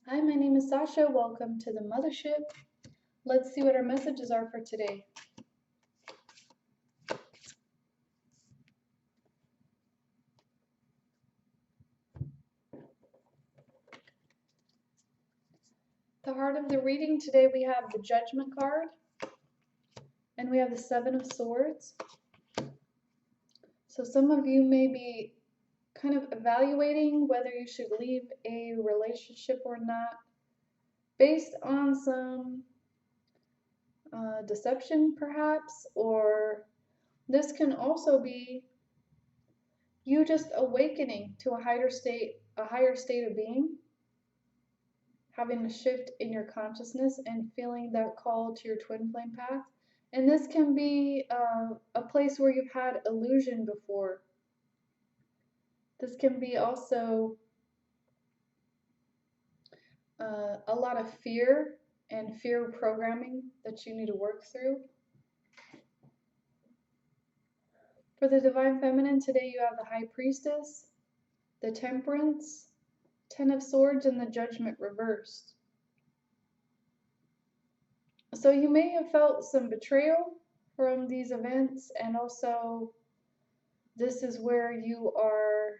Hi, my name is Sasha. Welcome to the Mothership. Let's see what our messages are for today. The heart of the reading today, we have the Judgment card and we have the Seven of Swords. So some of you may be kind of evaluating whether you should leave a relationship or not based on some deception perhaps, or this can also be you just awakening to a higher state of being, having a shift in your consciousness and feeling that call to your twin flame path. And this can be a place where you've had illusion before. This can be also a lot of fear and fear programming that you need to work through. For the Divine Feminine, today you have the High Priestess, the Temperance, Ten of Swords, and the Judgment reversed. So you may have felt some betrayal from these events, and also this is where you are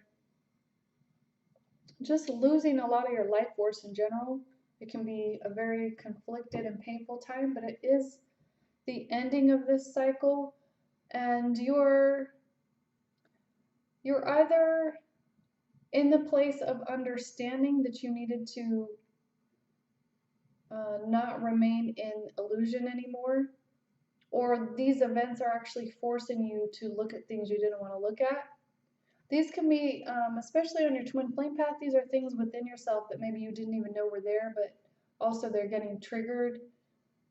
just losing a lot of your life force in general. It can be a very conflicted and painful time, but it is the ending of this cycle, and you're either in the place of understanding that you needed to not remain in illusion anymore, or these events are actually forcing you to look at things you didn't want to look at. These can be, especially on your twin flame path, these are things within yourself that maybe you didn't even know were there, but also they're getting triggered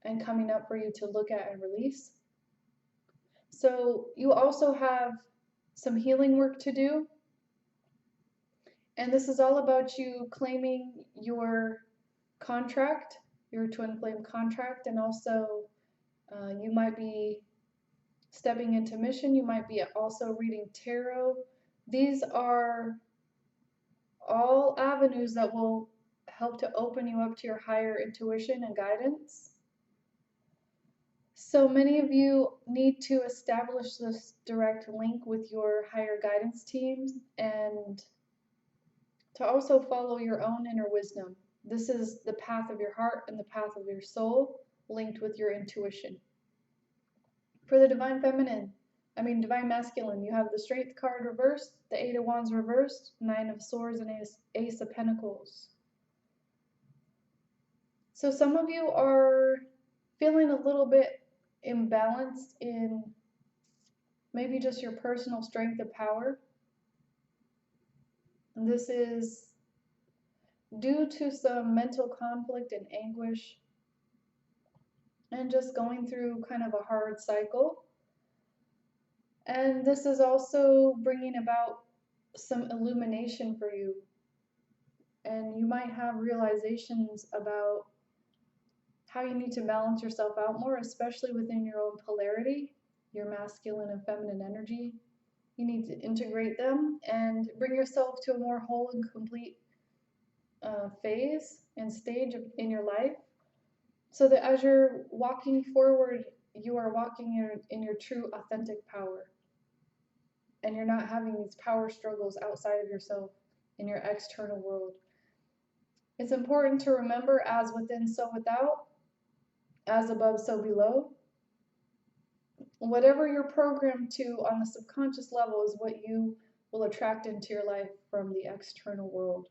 and coming up for you to look at and release. So you also have some healing work to do. And this is all about you claiming your contract, your twin flame contract, and also you might be stepping into mission. You might be also reading tarot. These are all avenues that will help to open you up to your higher intuition and guidance. So many of you need to establish this direct link with your higher guidance teams and to also follow your own inner wisdom. This is the path of your heart and the path of your soul linked with your intuition. For the Divine Divine Masculine, you have the Strength card reversed, the Eight of Wands reversed, Nine of Swords, and Ace of Pentacles. So some of you are feeling a little bit imbalanced in maybe just your personal strength of power. And this is due to some mental conflict and anguish and just going through kind of a hard cycle. And this is also bringing about some illumination for you. And you might have realizations about how you need to balance yourself out more, especially within your own polarity, your masculine and feminine energy. You need to integrate them and bring yourself to a more whole and complete phase and stage in your life, so that as you're walking forward, you are walking in your true authentic power. And you're not having these power struggles outside of yourself in your external world. It's important to remember, as within, so without, as above, so below. Whatever you're programmed to on the subconscious level is what you will attract into your life from the external world.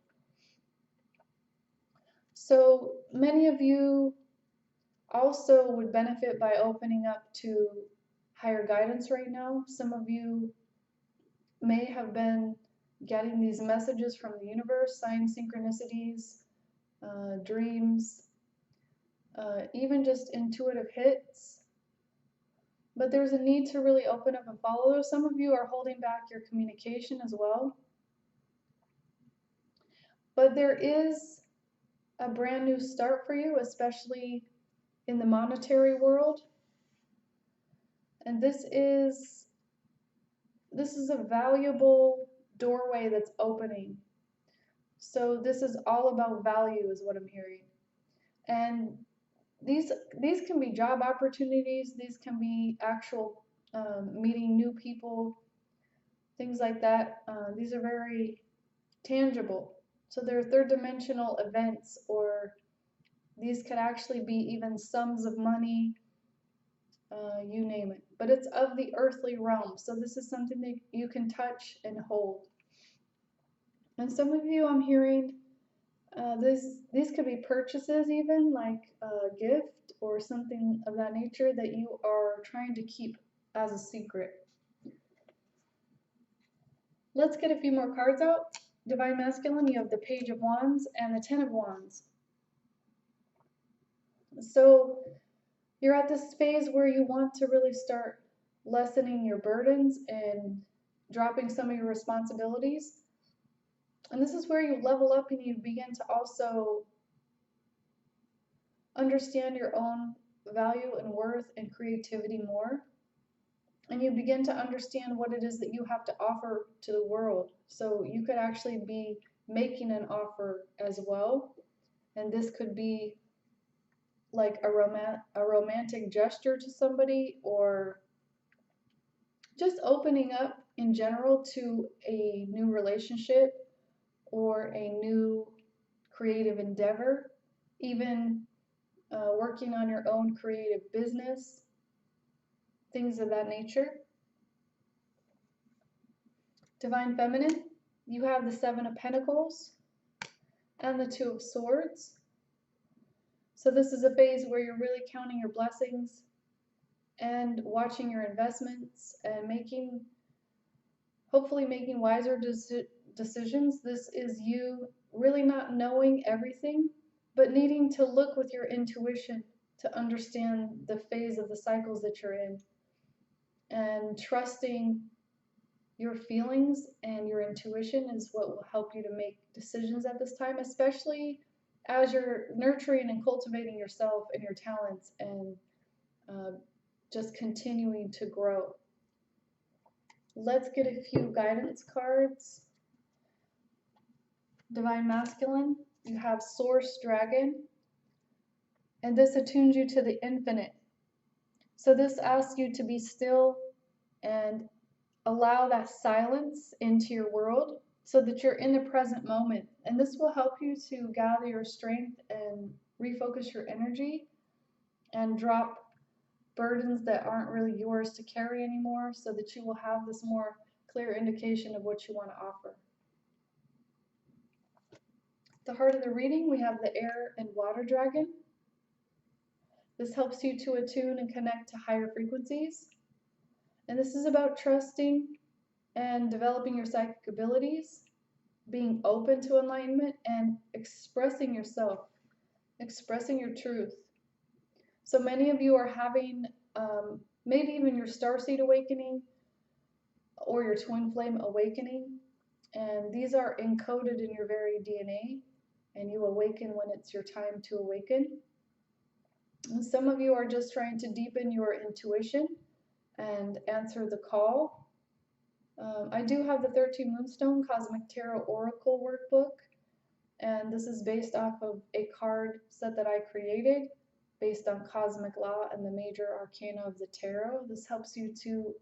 So many of you also would benefit by opening up to higher guidance right now. Some of you may have been getting these messages from the universe, signs, synchronicities, dreams, even just intuitive hits. But there's a need to really open up and follow those. Some of you are holding back your communication as well. But there is a brand new start for you, especially in the monetary world. And this is a valuable doorway that's opening. So this is all about value is what I'm hearing. And these can be job opportunities, these can be actual meeting new people, things like that. These are very tangible. So they're third dimensional events, or these could actually be even sums of money, you name it. But it's of the earthly realm. So this is something that you can touch and hold. And some of you, I'm hearing, these could be purchases, even like a gift or something of that nature that you are trying to keep as a secret. Let's get a few more cards out. Divine Masculine, you have the Page of Wands and the Ten of Wands. So you're at this phase where you want to really start lessening your burdens and dropping some of your responsibilities. And this is where you level up and you begin to also understand your own value and worth and creativity more. And you begin to understand what it is that you have to offer to the world. So you could actually be making an offer as well. And this could be like a romantic gesture to somebody, or just opening up in general to a new relationship or a new creative endeavor, even working on your own creative business, things of that nature. Divine Feminine, you have the Seven of Pentacles and the Two of Swords. So this is a phase where you're really counting your blessings and watching your investments and hopefully making wiser decisions. This is you really not knowing everything, but needing to look with your intuition to understand the phase of the cycles that you're in, and trusting your feelings and your intuition is what will help you to make decisions at this time, especially as you're nurturing and cultivating yourself and your talents, and just continuing to grow. Let's get a few guidance cards. Divine Masculine, you have Source Dragon, and this attunes you to the infinite. So this asks you to be still and allow that silence into your world so that you're in the present moment. And this will help you to gather your strength and refocus your energy and drop burdens that aren't really yours to carry anymore, so that you will have this more clear indication of what you want to offer. The heart of the reading, we have the Air and Water Dragon. This helps you to attune and connect to higher frequencies. And this is about trusting and developing your psychic abilities, being open to enlightenment, and expressing yourself, expressing your truth. So many of you are having maybe even your starseed awakening or your twin flame awakening, and these are encoded in your very DNA, and you awaken when it's your time to awaken. And some of you are just trying to deepen your intuition and answer the call. I do have the 13 Moonstone Cosmic Tarot Oracle Workbook, and this is based off of a card set that I created based on cosmic law and the major arcana of the tarot. This helps you to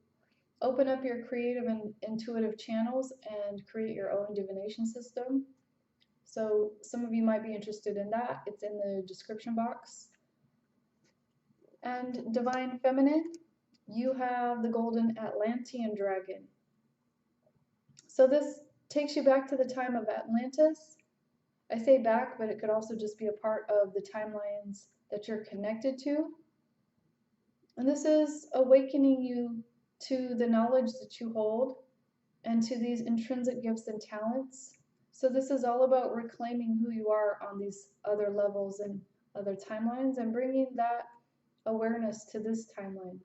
open up your creative and intuitive channels and create your own divination system. So some of you might be interested in that. It's in the description box. And Divine Feminine, you have the Golden Atlantean Dragon. So this takes you back to the time of Atlantis. I say back, but it could also just be a part of the timelines that you're connected to. And this is awakening you to the knowledge that you hold and to these intrinsic gifts and talents. So this is all about reclaiming who you are on these other levels and other timelines, and bringing that awareness to this timeline.